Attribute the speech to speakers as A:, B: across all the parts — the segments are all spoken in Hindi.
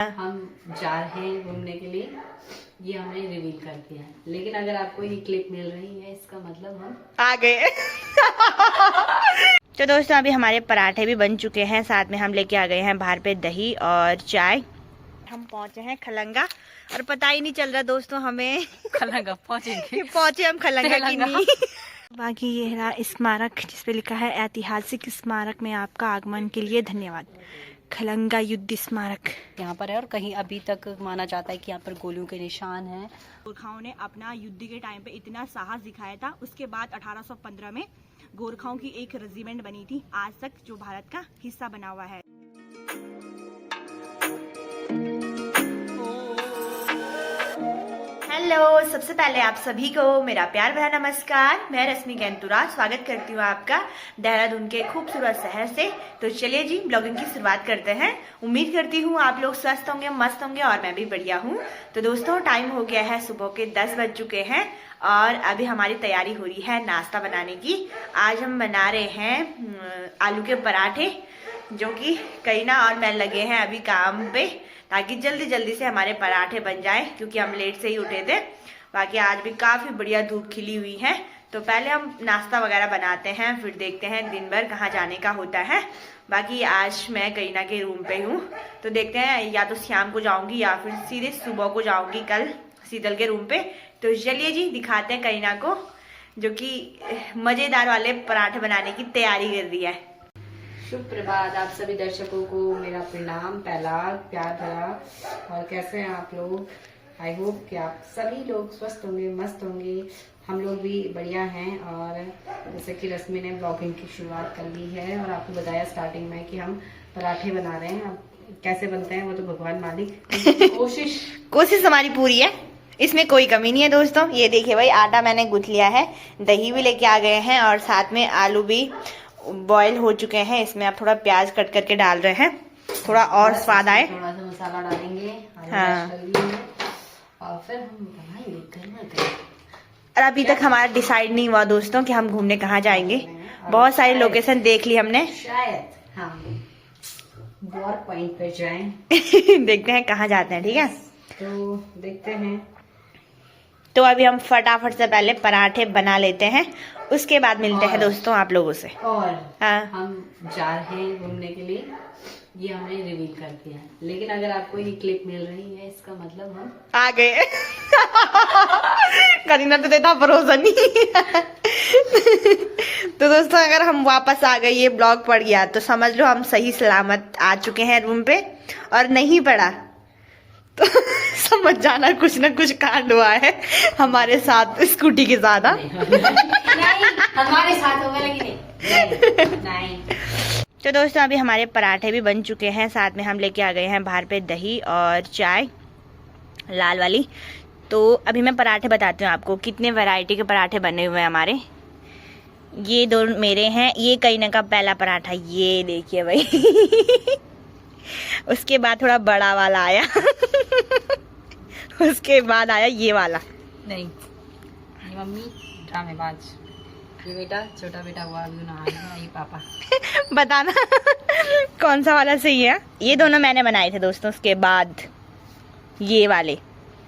A: हम जा रहे हैं घूमने के लिए, ये हमने रिवील कर दिया है। लेकिन अगर आपको ये क्लिप मिल रही है इसका मतलब हम
B: आ गए। तो दोस्तों अभी हमारे पराठे भी बन चुके हैं, साथ में हम लेके आ गए हैं बाहर पे दही और चाय। हम पहुंचे हैं खलंगा और पता ही नहीं चल रहा दोस्तों हमें
A: खलंगा
B: पहुंचे हम खलंगा की नहीं। बाकी ये रहा स्मारक जिसपे लिखा है ऐतिहासिक स्मारक में आपका आगमन के लिए धन्यवाद, खलंगा युद्ध स्मारक
A: यहाँ पर है। और कहीं अभी तक माना जाता है कि यहाँ पर गोलियों के निशान हैं।
B: गोरखाओं ने अपना युद्ध के टाइम पे इतना साहस दिखाया था, उसके बाद 1815 में गोरखाओं की एक रेजिमेंट बनी थी, आज तक जो भारत का हिस्सा बना हुआ है। हेलो, सबसे पहले आप सभी को मेरा प्यार भरा नमस्कार। मैं रश्मि गैंतुरा स्वागत करती हूँ आपका देहरादून के खूबसूरत शहर से। तो चलिए जी ब्लॉगिंग की शुरुआत करते हैं। उम्मीद करती हूँ आप लोग स्वस्थ होंगे, मस्त होंगे और मैं भी बढ़िया हूँ। तो दोस्तों टाइम हो गया है, सुबह के 10 बज चुके हैं और अभी हमारी तैयारी हो रही है नाश्ता बनाने की। आज हम बना रहे हैं आलू के पराठे, जो कि करीना और मैं लगे हैं अभी काम पे, ताकि जल्दी जल्दी से हमारे पराठे बन जाएं, क्योंकि हम लेट से ही उठे थे। बाकी आज भी काफ़ी बढ़िया धूप खिली हुई है। तो पहले हम नाश्ता वगैरह बनाते हैं, फिर देखते हैं दिन भर कहाँ जाने का होता है। बाकी आज मैं करीना के रूम पे हूँ, तो देखते हैं या तो शाम को जाऊँगी या फिर सीधे सुबह को जाऊँगी कल शीतल के रूम पे। तो चलिए जी दिखाते हैं करीना को, जो कि मज़ेदार वाले पराठे बनाने की तैयारी कर रही है।
A: शुभ प्रभात आप सभी दर्शकों को मेरा प्रणाम, पहला प्यार भरा। और कैसे हैं आप लोग? आई होप कि आप सभी लोग स्वस्थ होंगे, मस्त होंगे। हम लोग भी बढ़िया हैं। और जैसे कि रश्मि ने ब्लॉगिंग की शुरुआत कर ली है और आपको बताया स्टार्टिंग में कि हम पराठे बना रहे हैं। अब कैसे बनते हैं वो तो भगवान मालिक।
B: कोशिश हमारी पूरी है, इसमें कोई कमी नहीं है दोस्तों। ये देखिए भाई, आटा मैंने गूंथ लिया है, दही भी लेके आ गए हैं और साथ में आलू भी बॉईल हो चुके हैं। इसमें आप थोड़ा प्याज कट करके डाल रहे हैं, थोड़ा और स्वाद आए।
A: थोड़ा सा मसाला डालेंगे,
B: हाँ।
A: और फिर हम बनाएंगे।
B: और अभी तक हमारा डिसाइड नहीं हुआ दोस्तों कि हम घूमने कहाँ जाएंगे। बहुत सारी लोकेशन देख ली हमने,
A: शायद हम वॉर पॉइंट पे जाएं।
B: देखते हैं कहाँ जाते हैं। ठीक है,
A: तो देखते हैं।
B: तो अभी हम फटाफट से पहले पराठे बना लेते हैं, उसके बाद मिलते हैं दोस्तों आप लोगों से।
A: और
B: हाँ।
A: हम जा रहे हैं घूमने के लिए, ये हमने रिवील कर दिया है। लेकिन अगर आपको ये क्लिप मिल रही है इसका मतलब हम
B: आ गए। करीना तो देता भरोसा नहीं। तो दोस्तों अगर हम वापस आ गए, ये ब्लॉग पड़ गया, तो समझ लो हम सही सलामत आ चुके हैं रूम पे। और नहीं पड़ा तो समझ जाना कुछ ना कुछ कांड हुआ है हमारे साथ, स्कूटी के साथ।
A: हमारे साथ होगा लेकिन नहीं।
B: तो दोस्तों अभी हमारे पराठे भी बन चुके हैं, साथ में हम लेके आ गए हैं बाहर पे दही और चाय लाल वाली। तो अभी मैं पराठे बताती हूँ आपको कितने वैरायटी के पराठे बने हुए हैं हमारे। ये दो मेरे हैं, ये करीना का पहला पराठा, ये देखिए भाई। उसके बाद थोड़ा बड़ा वाला आया। उसके बाद आया ये वाला।
A: नहीं, ये मम्मी ड्रामेबाज। ये बेटा, छोटा बेटा हुआ अभी ना आया, ये पापा।
B: बताना कौन सा वाला सही है। ये दोनों मैंने बनाए थे दोस्तों, उसके बाद ये वाले।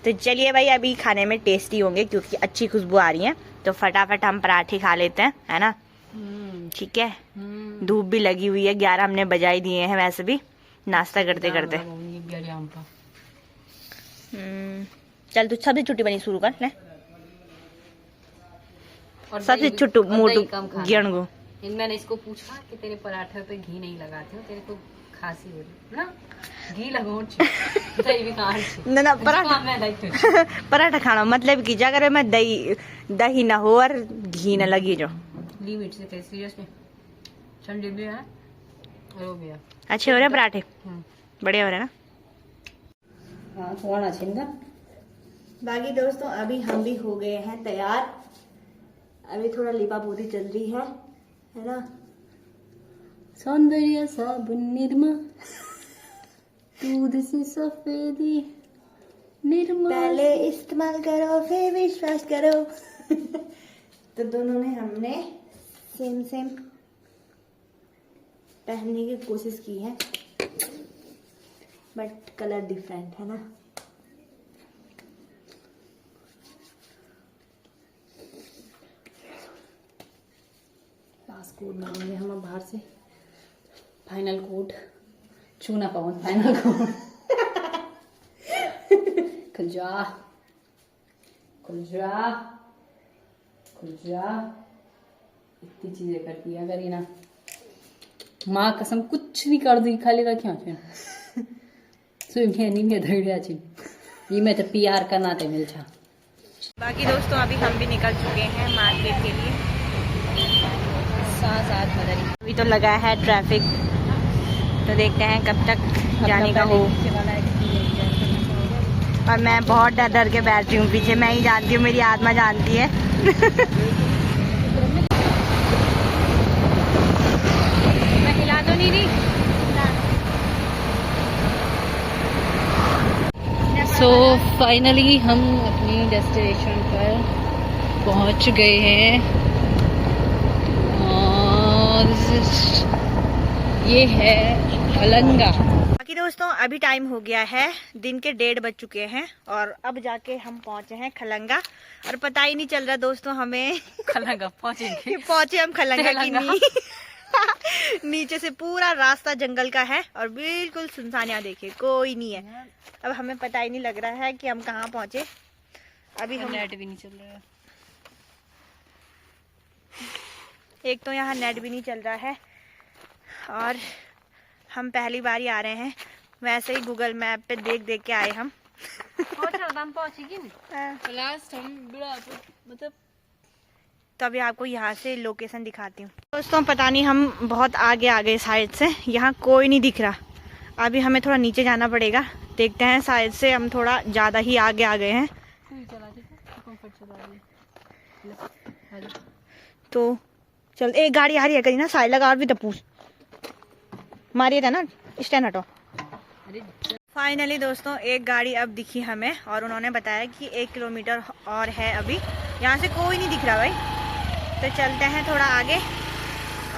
B: तो चलिए भाई अभी खाने में टेस्टी होंगे क्योंकि अच्छी खुशबू आ रही है। तो फटाफट हम पराठे खा लेते हैं, है ना? ठीक है। धूप भी लगी हुई है, 11 हमने बजा ही दिए हैं वैसे भी नाश्ता करते करते। चल तू सबसे छुट्टी बनी शुरू कर ले। सबसे छुट्टू मोटू ज्ञान गो।
A: मैंने इसको पूछा कि तेरे पराठे पे घी नहीं लगाते हो, तेरे को खांसी हो रही ना, घी लगाओ।
B: ना पराठा खाना मतलब की जगह में दही ना हो और घी ना लगी जो
A: लिमिट से कैसे सीरियस में ठंडी भी है और वो भी है।
B: अच्छे हो रहे पराठे, बढ़िया हो रहे ना।
A: हाँ थोड़ा छिंदा।
B: बाकी दोस्तों अभी हम भी हो गए हैं तैयार, अभी थोड़ा लिपा पोती चल रही है ना।
A: सौंदर्य साबुन निरमा, दूध से सफेदी निरमा,
B: पहले इस्तेमाल करो फिर विश्वास करो। तो दोनों ने हमने सेम पहनने की कोशिश की है। बट कलर डिफरेंट है ना।
A: पास कोड मांगेंगे हम बाहर से, फाइनल कोड छू ना पाऊँ, फाइनल कोड खुल जा खुल जा खुल जा। इतनी चीजें करती है अगर ये ना, माँ कसम कुछ नहीं कर दी, खाली रखिया ये मैं तो PR का नाते मिल छा।
B: बाकी दोस्तों अभी हम भी निकल चुके हैं मार्केट के लिए,
A: साथ बदल
B: अभी तो लगा है ट्रैफिक, तो देखते हैं कब तक जाने का हो। और मैं बहुत डर डर के बैठ रही हूँ पीछे, मैं ही जानती हूँ, मेरी आत्मा जानती है।
A: मैं हिला तो नहीं रही। सो फाइनली हम अपनी डेस्टिनेशन पर पहुंच गए हैं और ये है खलंगा।
B: बाकी दोस्तों अभी टाइम हो गया है, दिन के 1:30 बज चुके हैं और अब जाके हम पहुंचे हैं खलंगा। और पता ही नहीं चल रहा दोस्तों हमें
A: खलंगा पहुंचे
B: हम खलंगा की नहीं। नीचे से पूरा रास्ता जंगल का है और बिल्कुल सुनसान, यहाँ देखिए कोई नहीं है। अब हमें पता ही नहीं लग रहा है कि हम कहाँ पहुंचे। अभी हम
A: नेट भी नहीं चल रहा है,
B: एक तो यहाँ नेट भी नहीं चल रहा है और हम पहली बार ही आ रहे हैं, वैसे ही गूगल मैप पे देख देख के आए हम।
A: हम पहुंचेगी लास्ट हम मतलब।
B: तो अभी आपको यहाँ से लोकेशन दिखाती हूँ। दोस्तों पता नहीं हम बहुत आगे आ गए साइड से, यहाँ कोई नहीं दिख रहा। अभी हमें थोड़ा नीचे जाना पड़ेगा, देखते हैं साइड से हम थोड़ा ज़्यादा ही आगे आ गए हैं। तो चल, एक गाड़ी आ रही है, कहीं ना साइड लगा और भी तपूस मारिए था ना, स्टैंड हटो। फाइनली दोस्तों एक गाड़ी अब दिखी हमें और उन्होंने बताया कि 1 किलोमीटर और है, अभी यहाँ से कोई नहीं दिख रहा भाई। तो चलते हैं थोड़ा आगे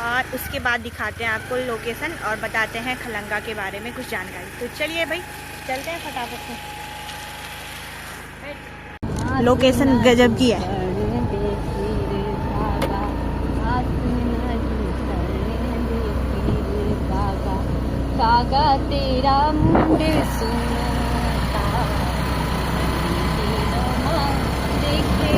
B: और उसके बाद दिखाते हैं आपको लोकेशन और बताते हैं खलंगा के बारे में कुछ जानकारी। तो चलिए भाई चलते हैं फटाफट से। लोकेशन गजब की है।
A: कागा तेरा मुंडे सुनता देखे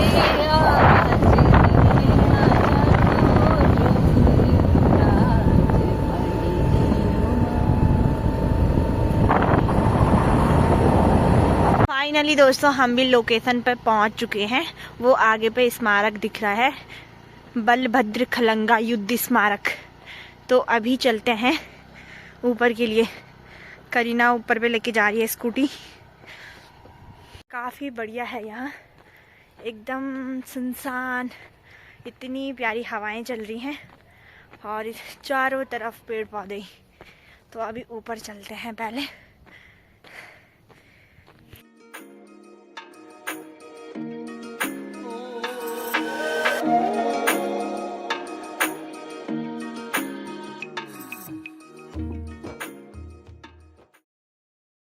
B: फाइनली दोस्तों हम भी लोकेशन पर पहुंच चुके हैं। वो आगे पे स्मारक दिख रहा है, बलभद्र खलंगा युद्ध स्मारक। तो अभी चलते हैं ऊपर के लिए। करीना ऊपर पे लेके जा रही है स्कूटी। काफ़ी बढ़िया है यहाँ, एकदम सुनसान, इतनी प्यारी हवाएं चल रही हैं और चारों तरफ पेड़ पौधे। तो अभी ऊपर चलते हैं पहले।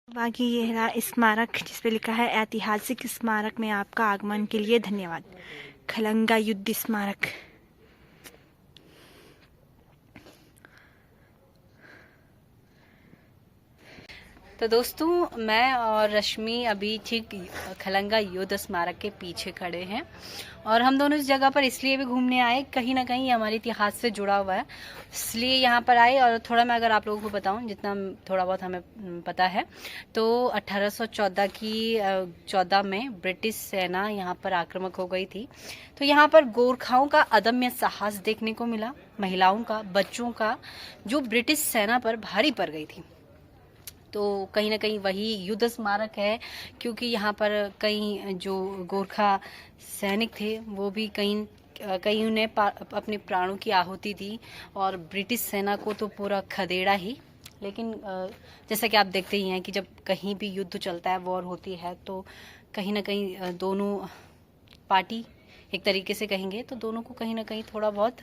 B: बाकी ये रहा स्मारक जिस पे लिखा है ऐतिहासिक स्मारक में आपका आगमन के लिए धन्यवाद, खलंगा युद्ध स्मारक।
A: तो दोस्तों मैं और रश्मि अभी ठीक खलंगा युद्ध स्मारक के पीछे खड़े हैं और हम दोनों इस जगह पर इसलिए भी घूमने आए, कहीं ना कहीं हमारे इतिहास से जुड़ा हुआ है, इसलिए यहाँ पर आए। और थोड़ा मैं अगर आप लोगों को बताऊं, जितना थोड़ा बहुत हमें पता है, तो 1814 में ब्रिटिश सेना यहाँ पर आक्रामक हो गई थी। तो यहाँ पर गोरखाओं का अदम्य साहस देखने को मिला, महिलाओं का, बच्चों का, जो ब्रिटिश सेना पर भारी पड़ गई थी। तो कहीं ना कहीं वही युद्ध स्मारक है, क्योंकि यहाँ पर कई जो गोरखा सैनिक थे वो भी कई उन्हें अपने प्राणों की आहुति दी और ब्रिटिश सेना को तो पूरा खदेड़ा ही। लेकिन जैसा कि आप देखते ही हैं कि जब कहीं भी युद्ध चलता है, वॉर होती है, तो कहीं ना कहीं दोनों पार्टी, एक तरीके से कहेंगे तो दोनों को कहीं ना कहीं थोड़ा बहुत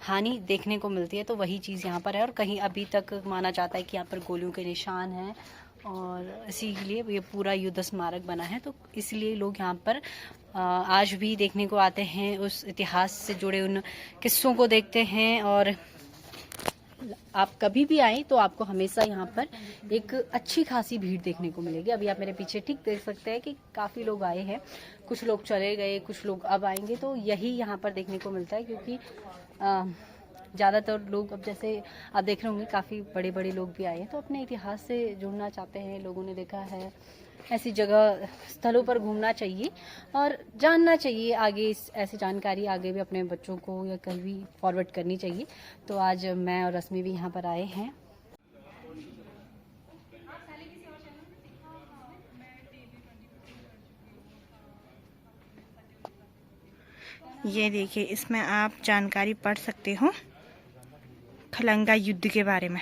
A: हानि देखने को मिलती है। तो वही चीज़ यहाँ पर है और कहीं अभी तक माना जाता है कि यहाँ पर गोलियों के निशान हैं और इसी के लिए ये पूरा युद्ध स्मारक बना है, तो इसलिए लोग यहाँ पर आज भी देखने को आते हैं, उस इतिहास से जुड़े उन किस्सों को देखते हैं। और आप कभी भी आए तो आपको हमेशा यहाँ पर एक अच्छी खासी भीड़ देखने को मिलेगी। अभी आप मेरे पीछे ठीक देख सकते हैं कि काफ़ी लोग आए हैं, कुछ लोग चले गए, कुछ लोग अब आएंगे, तो यही यहाँ पर देखने को मिलता है। क्योंकि ज़्यादातर लोग अब जैसे आप देख रहे होंगे काफ़ी बड़े बड़े लोग भी आए हैं, तो अपने इतिहास से जुड़ना चाहते हैं। लोगों ने देखा है ऐसी जगह स्थलों पर घूमना चाहिए और जानना चाहिए आगे, ऐसी जानकारी आगे भी अपने बच्चों को या कहीं भी फॉरवर्ड करनी चाहिए। तो आज मैं और रश्मि भी यहाँ पर आए हैं।
B: ये देखिए, इसमें आप जानकारी पढ़ सकते हो खलंगा युद्ध के बारे में।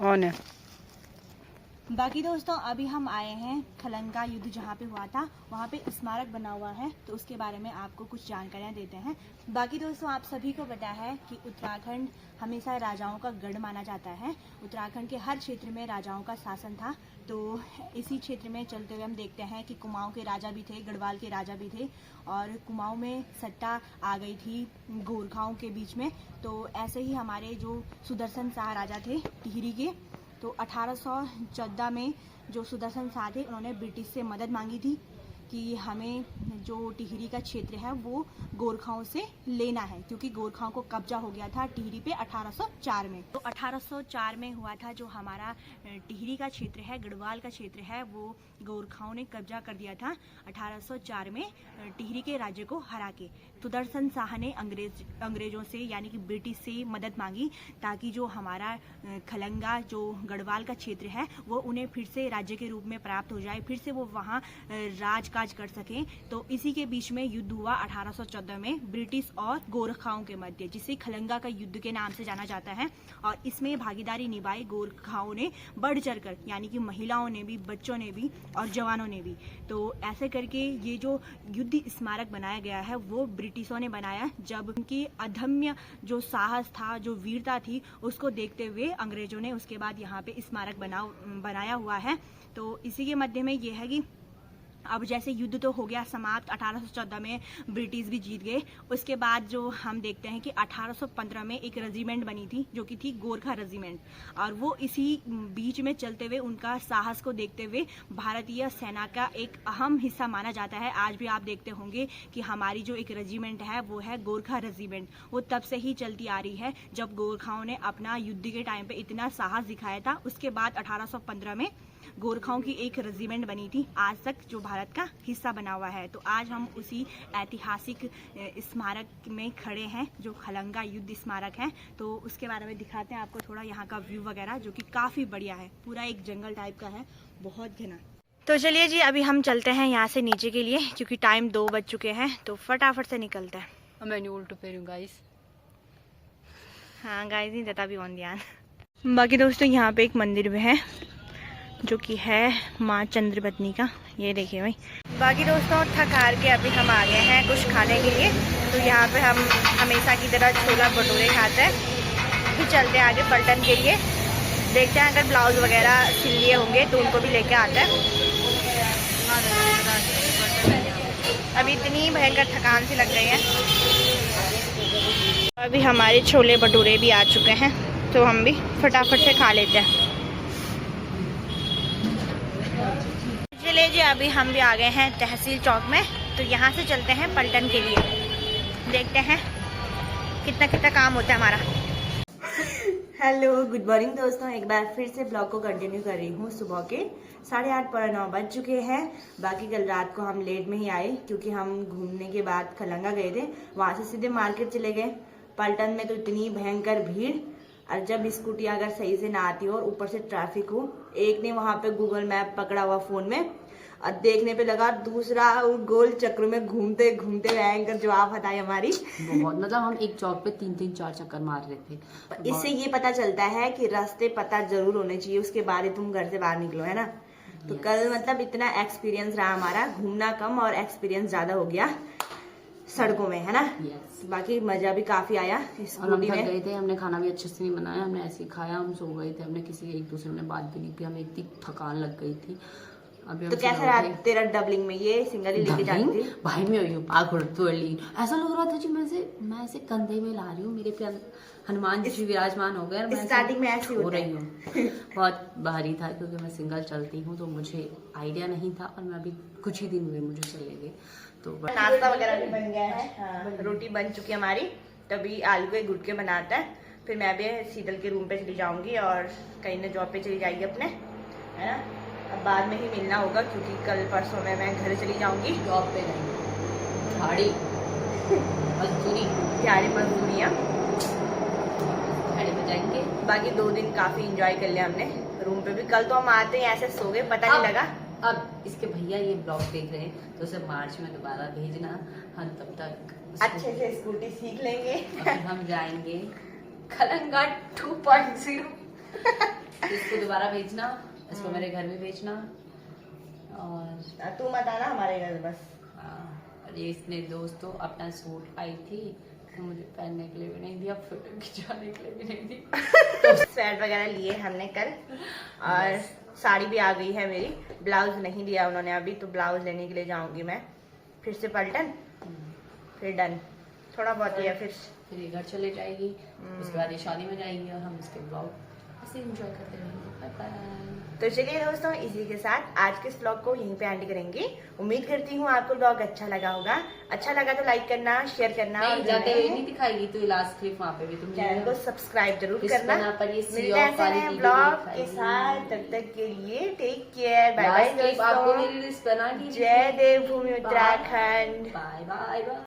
A: और
B: बाकी दोस्तों अभी हम आए हैं खलंगा युद्ध जहाँ पे हुआ था, वहाँ पे स्मारक बना हुआ है, तो उसके बारे में आपको कुछ जानकारियाँ देते हैं। बाकी दोस्तों आप सभी को पता है कि उत्तराखंड हमेशा राजाओं का गढ़ माना जाता है। उत्तराखंड के हर क्षेत्र में राजाओं का शासन था, तो इसी क्षेत्र में चलते हुए हम देखते हैं कि कुमाऊं के राजा भी थे, गढ़वाल के राजा भी थे, और कुमाऊं में सट्टा आ गई थी गोरखाओं के बीच में। तो ऐसे ही हमारे जो सुदर्शन शाह राजा थे टिहरी के, तो 1814 में जो सुदर्शन शाह थे उन्होंने ब्रिटिश से मदद मांगी थी कि हमें जो टिहरी का क्षेत्र है वो गोरखाओं से लेना है, क्योंकि गोरखाओं को कब्जा हो गया था टिहरी पे 1804 में। तो 1804 में हुआ था जो हमारा टिहरी का क्षेत्र है, गढ़वाल का क्षेत्र है, वो गोरखाओं ने कब्जा कर दिया था 1804 में टिहरी के राज्य को हरा के। सुदर्शन शाह ने अंग्रेजों से यानी कि ब्रिटिश से मदद मांगी ताकि जो हमारा खलंगा जो गढ़वाल का क्षेत्र है वो उन्हें फिर से राज्य के रूप में प्राप्त हो जाए, फिर से वो वहाँ राजकाज कर सकें। तो इसी के बीच में युद्ध हुआ 1814 में ब्रिटिश और गोरखाओं के मध्य, जिसे खलंगा का युद्ध के नाम से जाना जाता है। और इसमें भागीदारी निभाई गोरखाओं ने बढ़ चढ़कर, यानी कि महिलाओं ने भी, बच्चों ने भी और जवानों ने भी। तो ऐसे करके ये जो युद्ध स्मारक बनाया गया है वो ब्रिटिशों ने बनाया, जब उनकी अदम्य जो साहस था, जो वीरता थी, उसको देखते हुए अंग्रेजों ने उसके बाद यहाँ पे स्मारक बनाया हुआ है। तो इसी के मध्य में ये है कि अब जैसे युद्ध तो हो गया समाप्त, 1814 में ब्रिटिश भी जीत गए। उसके बाद जो हम देखते हैं कि 1815 में एक रेजिमेंट बनी थी जो कि थी गोरखा रेजिमेंट, और वो इसी बीच में चलते हुए उनका साहस को देखते हुए भारतीय सेना का एक अहम हिस्सा माना जाता है। आज भी आप देखते होंगे कि हमारी जो एक रेजिमेंट है वो है गोरखा रेजिमेंट। वो तब से ही चलती आ रही है जब गोरखाओं ने अपना युद्ध के टाइम पे इतना साहस दिखाया था। उसके बाद 1815 में गोरखाओं की एक रेजिमेंट बनी थी, आज तक जो भारत का हिस्सा बना हुआ है। तो आज हम उसी ऐतिहासिक स्मारक में खड़े हैं जो खलंगा युद्ध स्मारक है। तो उसके बारे में दिखाते हैं आपको थोड़ा यहाँ का व्यू वगैरह, जो कि काफ़ी बढ़िया है, पूरा एक जंगल टाइप का है, बहुत घना। तो चलिए जी अभी हम चलते हैं यहाँ से नीचे के लिए, क्योंकि टाइम 2 बज चुके हैं, तो फटाफट से निकलते हैं।
A: मैंने उल्टो पैरूं गाइस।
B: हाँ गाइस, नहीं देता भी ऑन ध्यान। बाकी दोस्तों यहाँ पे एक मंदिर भी है जो कि है माँ चंद्रपत्नी का, ये देखिए भाई। बाकी दोस्तों थक हार के अभी हम आ गए हैं कुछ खाने के लिए। तो यहाँ पे हम हमेशा की तरह छोला भटूरे खाते हैं। फिर चलते हैं आगे पलटन के लिए, देखते हैं अगर ब्लाउज वगैरह सिल लिए होंगे तो उनको भी लेके आते हैं। अभी इतनी भयंकर थकान सी लग गई है। अभी हमारे छोले भटूरे भी आ चुके हैं, तो हम भी फटाफट से खा लेते हैं। चलिए जी अभी हम भी आ गए हैं तहसील चौक में, तो यहाँ से चलते हैं पलटन के लिए, देखते हैं कितना काम होता है हमारा। हेलो गुड मॉर्निंग दोस्तों, एक बार फिर से ब्लॉग को कंटिन्यू कर रही हूँ। सुबह के 8:30 पौने 9 बज चुके हैं। बाकी कल रात को हम लेट में ही आए क्योंकि हम घूमने के बाद खलंगा गए थे, वहाँ से सीधे मार्केट चले गए। पलटन में तो इतनी भयंकर भीड़, और जब स्कूटी अगर सही से ना आती हो और ऊपर से ट्रैफिक हो, एक ने वहां पे गूगल मैप पकड़ा हुआ फोन में और देखने पे लगा, दूसरा गोल चक्रों में घूमते घूमते भयंकर जवाब हटाई हमारी।
A: बहुत मतलब हम एक चौक पे 3-4 चक्कर मार रहे थे।
B: इससे ये पता चलता है कि रास्ते पता जरूर होने चाहिए, उसके बाद ही तुम घर से बाहर निकलो, है ना। तो कल मतलब इतना एक्सपीरियंस रहा हमारा, घूमना कम और एक्सपीरियंस ज्यादा हो गया। सड़कों में, है ना।
A: यस।
B: बाकी मजा भी काफी आया
A: और हम
B: स्कूटी
A: थक
B: में।
A: गए थे, हमने खाना भी अच्छे से नहीं बनाया, हमने ऐसे ही खाया, हम सो गए थे, हमने किसी एक दूसरे ने बात भी नहीं की, हमें इतनी थकान लग गई थी। अभी हम
B: तो कैसा
A: सुबह
B: रहा
A: उठे।
B: तेरा डबलिंग में? ये सिंगल ही लेके जाती थी?
A: भाई मैं हुई पागुड़ी, ऐसा लग रहा था जी मैं ऐसे कंधे में ला रही हूँ, मेरे पे हनुमान जी विराजमान हो गए और मैं
B: स्टार्टिंग में ऐसे
A: हो
B: होता है।
A: रही हूँ। बहुत भारी था क्योंकि मैं सिंगल चलती हूँ, तो मुझे आइडिया नहीं था, और मैं अभी कुछ ही दिन हुए मुझे चले गए, तो
B: नाश्ता वगैरह भी बन गया है। हाँ, रोटी बन चुकी है हमारी, तभी आलू के गुटके बनाता है। फिर मैं भी शीतल के रूम पे चली जाऊंगी और कहीं ना जॉब पे चली जाएगी अपने, है ना। अब बाद में ही मिलना होगा क्योंकि कल परसों में मैं घर चली जाऊंगी।
A: जॉब पे नहीं, झाड़ी मजदूरी,
B: दिहाड़ी मजदूरियाँ,
A: झाड़ी में जाएंगे।
B: बाकी 2 दिन काफी इंजॉय कर लिया हमने रूम पे भी। कल तो हम आते ही ऐसे सो गए, पता नहीं लगा।
A: अब इसके भैया ये ब्लॉग देख रहे हैं, तो उसे मार्च में दोबारा भेजना, हम तब तक
B: अच्छे से स्कूटी सीख लेंगे।
A: और फिर हम जाएंगे खलंगा 2.0। इसको दोबारा भेजना, इसको मेरे घर में भेजना, और
B: तू मत आना हमारे घर बस।
A: और ये इसने दोस्तों अपना सूट आई थी, तो मुझे पहनने के लिए भी नहीं दिया, फोटो खिंचवाने के लिए भी नहीं दी।
B: तो स्वेट वगैरह लिए हमने कल, और साड़ी भी आ गई है मेरी। ब्लाउज नहीं दिया उन्होंने अभी, तो ब्लाउज लेने के लिए जाऊंगी मैं। फिर से पलटन, फिर डन, थोड़ा बहुत ही है।
A: फिर ये घर चले जाएगी, उसके बाद ये शादी में जाएगी, और हम इसके ब्लॉग ऐसे एंजॉय करते रहेंगे। Bye bye.
B: तो चलिए दोस्तों, इसी के साथ आज के इस ब्लॉग को यहीं पे एंड करेंगे। उम्मीद करती हूँ आपको ब्लॉग अच्छा लगा होगा। अच्छा लगा तो लाइक करना, शेयर करना,
A: नहीं,
B: और
A: जाते हुए नहीं दिखाएगी तो लास्ट क्लिप वहाँ पे भी तुम
B: चैनल को सब्सक्राइब जरूर
A: इस
B: करना।
A: बना पर ये
B: मिलते
A: सी
B: हैं
A: ऑफ वाली
B: ऐसे
A: वीडियो
B: ब्लॉग के
A: दिखाएगी।
B: साथ, तब तक के लिए take care, bye bye
A: last clip आपको
B: दोस्तों।
A: मेरी लिस्ट बना दी।
B: जय देवभूमि उत्तराखंड।
A: Bye bye bye.